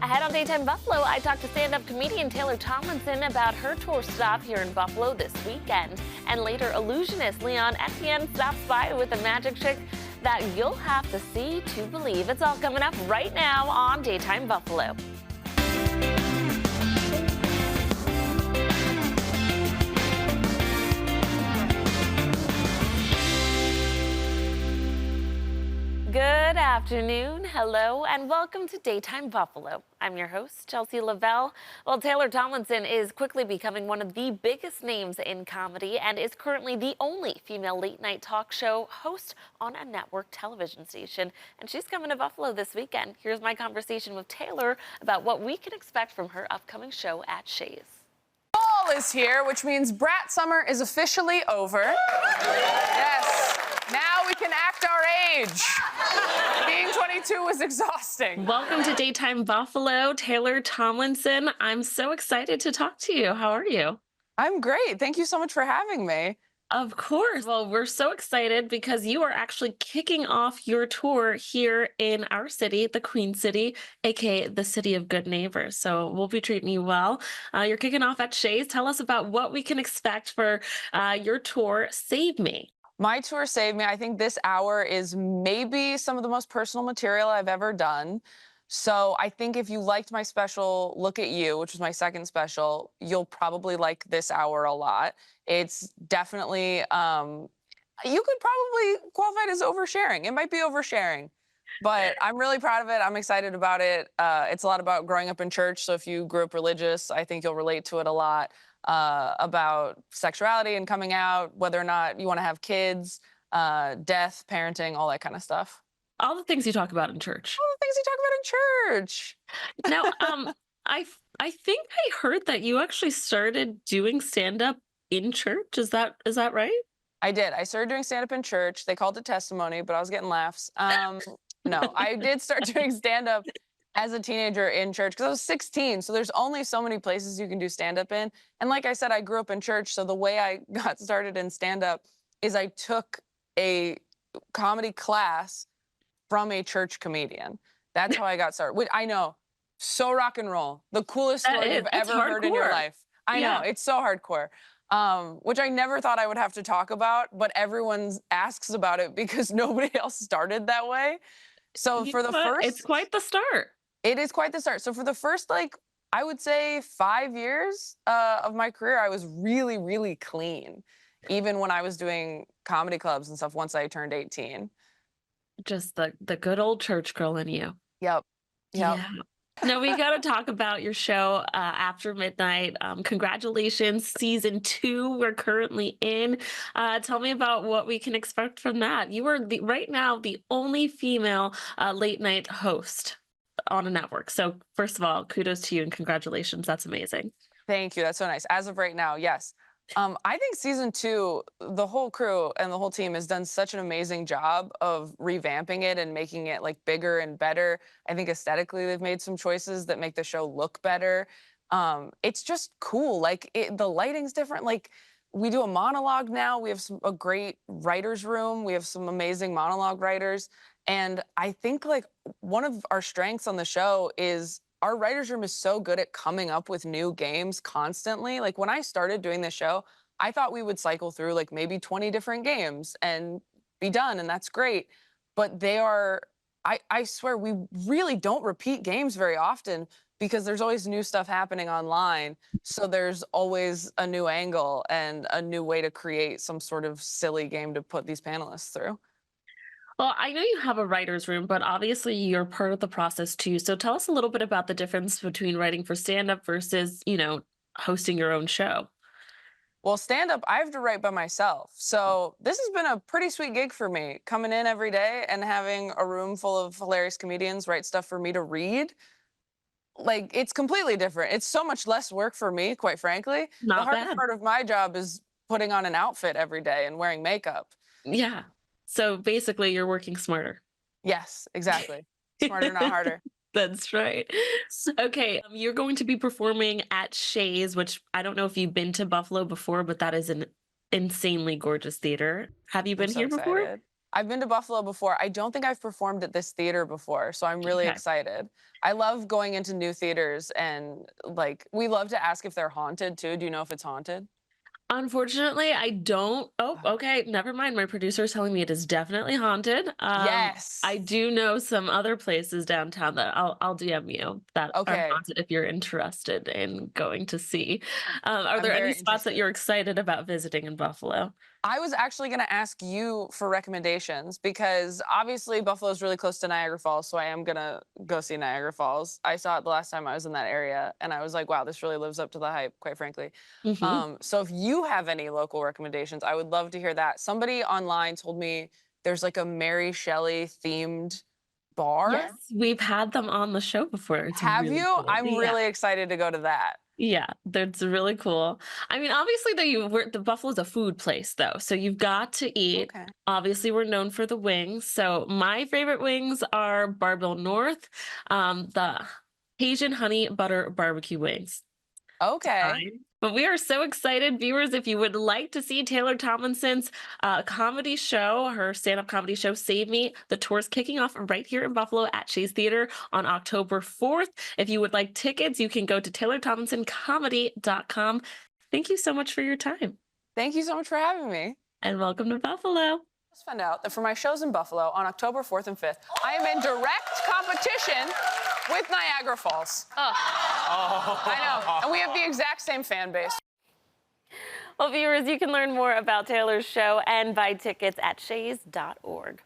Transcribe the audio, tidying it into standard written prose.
Ahead on Daytime Buffalo, I talked to stand-up comedian Taylor Tomlinson about her tour stop here in Buffalo this weekend. And later, illusionist Leon Etienne stops by with a magic trick that you'll have to see to believe. It's all coming up right now on Daytime Buffalo. Good afternoon, hello, and welcome to Daytime Buffalo. I'm your host, Chelsea Lavelle. Well, Taylor Tomlinson is quickly becoming one of the biggest names in comedy and is currently the only female late-night talk show host on a network television station. And she's coming to Buffalo this weekend. Here's my conversation with Taylor about what we can expect from her upcoming show at Shea's. Fall is here, which means brat summer is officially over. Yes, now we can act our age. Being 22 was exhausting. Welcome to Daytime Buffalo, Taylor Tomlinson. I'm so excited to talk to you. How are you? I'm great. Thank you so much for having me. Of course. Well, we're so excited because you are actually kicking off your tour here in our city, the Queen City, aka the City of Good Neighbors. So we'll be treating you well. You're kicking off at Shea's. Tell us about what we can expect for your tour, Save Me. My tour Save Me. I think this hour is maybe some of the most personal material I've ever done. So I think if you liked my special, Look at You, which was my second special, you'll probably like this hour a lot. It's definitely, you could probably qualify it as oversharing. It might be oversharing, but I'm really proud of it. I'm excited about it. It's a lot about growing up in church. So if you grew up religious, I think you'll relate to it a lot. About sexuality and coming out, whether or not you want to have kids, death, parenting, all that kind of stuff. All the things you talk about in church. All the things you talk about in church. Now, I think I heard that you actually started doing stand-up in church. Is that right? I did. I started doing stand-up in church. They called it testimony, but I was getting laughs. No, I did start doing stand-up as a teenager in church because I was 16. So there's only so many places you can do stand-up in. And like I said, I grew up in church. So the way I got started in stand-up is I took a comedy class from a church comedian. That's how I got started. Which I know, so rock and roll. The coolest story you've ever heard in your life. I know, it's so hardcore. Which I never thought I would have to talk about, but everyone asks about it because nobody else started that way. So for the first... It's quite the start. It is quite the start. So for the first, I would say 5 years of my career, I was really, really clean. Even when I was doing comedy clubs and stuff once I turned 18. Just the good old church girl in you. Yep. Yeah. Now we got to talk about your show After Midnight. Congratulations, season 2. We're currently in. Tell me about what we can expect from that. You are right now the only female late night host on a network. So first of all, kudos to you and congratulations. That's amazing. Thank you. That's so nice. As of right now, yes. I think season 2, the whole crew and the whole team has done such an amazing job of revamping it and making it bigger and better. I think aesthetically they've made some choices that make the show look better. It's just cool. The lighting's different. We do a monologue now. We have a great writer's room. We have some amazing monologue writers. And I think one of our strengths on the show is our writer's room is so good at coming up with new games constantly. When I started doing this show, I thought we would cycle through maybe 20 different games and be done, and that's great. But they are, I swear, we really don't repeat games very often because there's always new stuff happening online. So there's always a new angle and a new way to create some sort of silly game to put these panelists through. Well, I know you have a writer's room, but obviously you're part of the process too. So tell us a little bit about the difference between writing for stand-up versus, hosting your own show. Well, stand-up, I have to write by myself. So this has been a pretty sweet gig for me, coming in every day and having a room full of hilarious comedians write stuff for me to read. It's completely different. It's so much less work for me, quite frankly. Not the hardest bad. part of my job is putting on an outfit every day and wearing makeup. Yeah. So basically you're working smarter. Yes, exactly. Smarter, not harder. That's right. Okay, you're going to be performing at Shea's, which I don't know if you've been to Buffalo before, but that is an insanely gorgeous theater. Have you been I'm so here before? excited. I've been to Buffalo before. I don't think I've performed at this theater before, so I'm really Okay. excited. I love going into new theaters and like we love to ask if they're haunted too. Do you know if it's haunted? Unfortunately, I don't. Oh, Oh. okay. Never mind. My producer is telling me it is definitely haunted. I Yes. do know some other places downtown that I'll DM you that are Okay. haunted if you're interested in going to see. Are I'm there any very spots that interested. you're excited about visiting in Buffalo? I was actually going to ask you for recommendations because obviously Buffalo is really close to Niagara Falls, so I am going to go see Niagara Falls. I saw it the last time I was in that area and I was like, wow, this really lives up to the hype, quite frankly. Hmm. So if you have any local recommendations, I would love to hear that. Somebody online told me there's like a Mary Shelley themed bar. Yes, we've had them on the show before. It's Have really you? cool. I'm Yeah. really excited to go to that. Yeah, that's really cool. I mean, obviously, the Buffalo's a food place, though, so you've got to eat. Okay. Obviously, we're known for the wings. So my favorite wings are Barbell North, the Cajun honey butter barbecue wings. Okay. Fine. But we are so excited, viewers. If you would like to see Taylor Tomlinson's comedy show, her stand up comedy show, Save Me, the tour's kicking off right here in Buffalo at Shea's Theater on October 4th. If you would like tickets, you can go to taylortomlinsoncomedy.com. Thank you so much for your time Thank you so much for having me. and welcome to Buffalo. Just found out that for my shows in Buffalo on October 4th and 5th, I am in direct competition with Niagara Falls. I know. And we have the exact same fan base. Well, viewers, you can learn more about Taylor's show and buy tickets at shays.org.